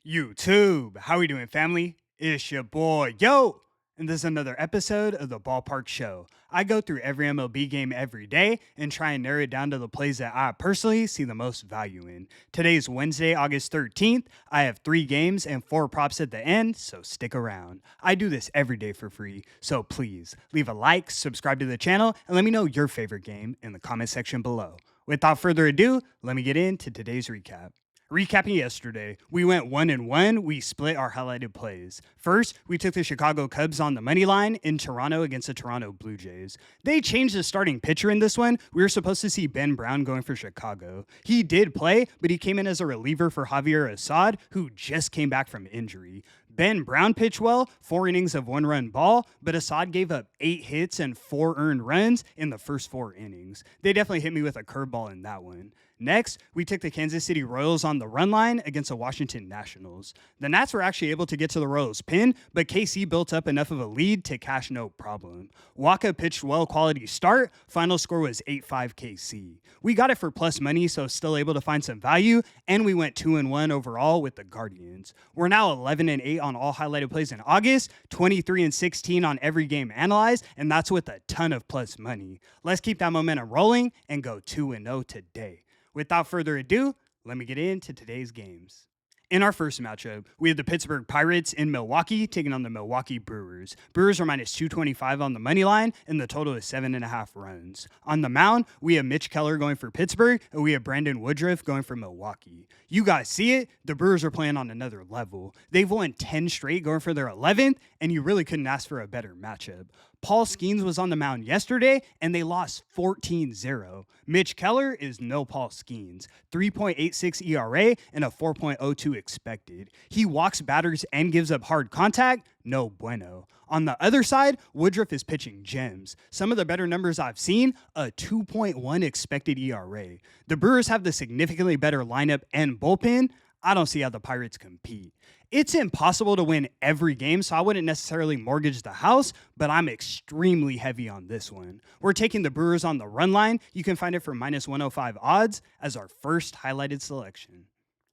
YouTube, how we doing, family? It's your boy, yo! And this is another episode of the Ballpark Show. I go through every MLB game every day and try and narrow it down to the plays that I personally see the most value in. Today's Wednesday, August 13th. I have 3 games and 4 props at the end, so stick around. I do this every day for free, so please leave a like, subscribe to the channel, and let me know your favorite game in the comment section below. Without further ado, let me get into today's recap. Recapping yesterday, we went 1-1. We split our highlighted plays. First, we took the Chicago Cubs on the money line in Toronto against the Toronto Blue Jays. They changed the starting pitcher in this one. We were supposed to see Ben Brown going for Chicago. He did play, but he came in as a reliever for Javier Assad, who just came back from injury. Ben Brown pitched well, 4 innings of 1-run ball, but Assad gave up 8 hits and 4 earned runs in the first 4 innings. They definitely hit me with a curveball in that one. Next, we took the Kansas City Royals on the run line against the Washington Nationals. The Nats were actually able to get to the Royals' pin, but KC built up enough of a lead to cash no problem. Waka pitched well quality start. Final score was 8-5 KC. We got it for plus money, so still able to find some value, and we went 2-1 overall with the Guardians. We're now 11-8 on all highlighted plays in August, 23-16 on every game analyzed, and that's with a ton of plus money. Let's keep that momentum rolling and go 2-0 today. Without further ado, let me get into today's games. In our first matchup, we have the Pittsburgh Pirates in Milwaukee taking on the Milwaukee Brewers. Brewers are minus 225 on the money line, and the total is 7.5 runs. On the mound, we have Mitch Keller going for Pittsburgh, and we have Brandon Woodruff going for Milwaukee. You guys see it? The Brewers are playing on another level. They've won 10 straight, going for their 11th, and you really couldn't ask for a better matchup. Paul Skeens was on the mound yesterday, and they lost 14-0. Mitch Keller is no Paul Skeens. 3.86 ERA and a 4.02 expected. He walks batters and gives up hard contact. No bueno. On the other side, Woodruff is pitching gems. Some of the better numbers I've seen, a 2.1 expected ERA. The Brewers have the significantly better lineup and bullpen. I don't see how the Pirates compete. It's impossible to win every game, so I wouldn't necessarily mortgage the house, but I'm extremely heavy on this one. We're taking the Brewers on the run line. You can find it for minus 105 odds as our first highlighted selection.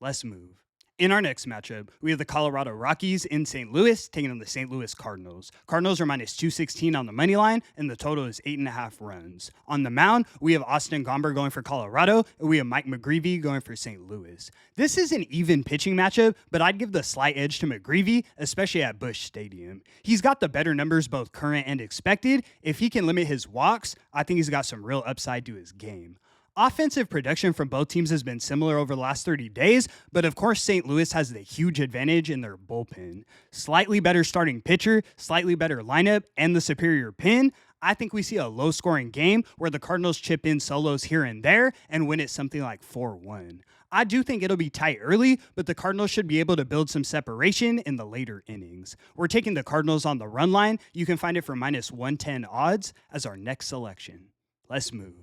Let's move. In our next matchup, we have the Colorado Rockies in St. Louis taking on the St. Louis Cardinals. Cardinals are minus 216 on the money line, and the total is 8.5 runs. On the mound, we have Austin Gomber going for Colorado, and we have Mike McGreevy going for St. Louis. This is an even pitching matchup, but I'd give the slight edge to McGreevy, especially at Busch Stadium. He's got the better numbers, both current and expected. If he can limit his walks, I think he's got some real upside to his game. Offensive production from both teams has been similar over the last 30 days, but of course St. Louis has the huge advantage in their bullpen. Slightly better starting pitcher, slightly better lineup, and the superior pin. I think we see a low-scoring game where the Cardinals chip in solos here and there and win it something like 4-1. I do think it'll be tight early, but the Cardinals should be able to build some separation in the later innings. We're taking the Cardinals on the run line. You can find it for minus 110 odds as our next selection. Let's move.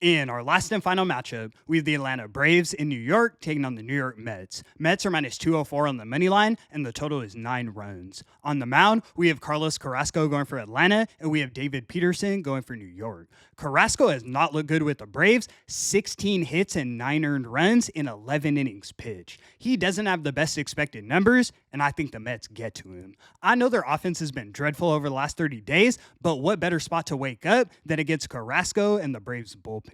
In our last and final matchup, we have the Atlanta Braves in New York taking on the New York Mets. Mets are minus 204 on the money line, and the total is 9 runs. On the mound, we have Carlos Carrasco going for Atlanta, and we have David Peterson going for New York. Carrasco has not looked good with the Braves, 16 hits and 9 earned runs in 11 innings pitched. He doesn't have the best expected numbers, and I think the Mets get to him. I know their offense has been dreadful over the last 30 days, but what better spot to wake up than against Carrasco and the Braves bullpen?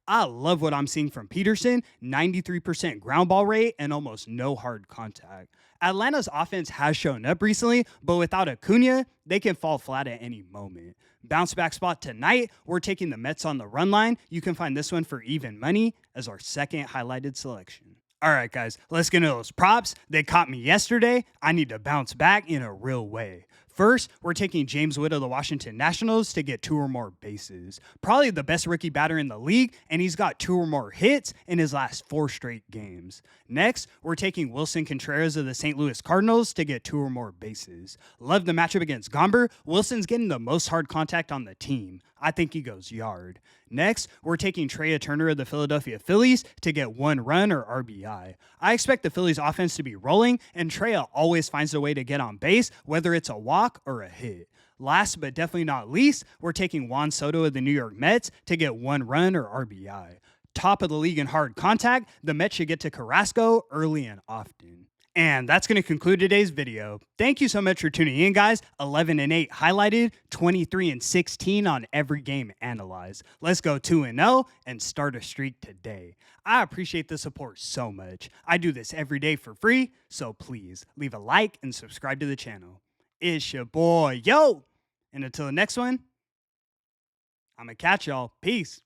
I love what I'm seeing from Peterson, 93% ground ball rate and almost no hard contact. Atlanta's offense has shown up recently, but without Acuna, they can fall flat at any moment. Bounce back spot tonight, we're taking the Mets on the run line. You can find this one for even money as our second highlighted selection. All right, guys, let's get into those props. They caught me yesterday. I need to bounce back in a real way. First, we're taking James Wood of the Washington Nationals to get 2 or more bases. Probably the best rookie batter in the league, and he's got 2 or more hits in his last 4 straight games. Next, we're taking Wilson Contreras of the St. Louis Cardinals to get 2 or more bases. Love the matchup against Gomber. Wilson's getting the most hard contact on the team. I think he goes yard. Next, we're taking Trea Turner of the Philadelphia Phillies to get 1 run or RBI. I expect the Phillies offense to be rolling, and Trea always finds a way to get on base, whether it's a walk or a hit. Last but definitely not least, we're taking Juan Soto of the New York Mets to get 1 run or RBI. top of the league in hard contact, the Mets should get to Carrasco early and often. And that's going to conclude today's video. Thank you so much for tuning in, guys. 11-8 highlighted, 23-16 on every game analyzed. Let's go 2-0 and start a streak today. I appreciate the support so much. I do this every day for free, so please leave a like and subscribe to the channel. It's your boy, yo! And until the next one, I'm going to catch y'all. Peace.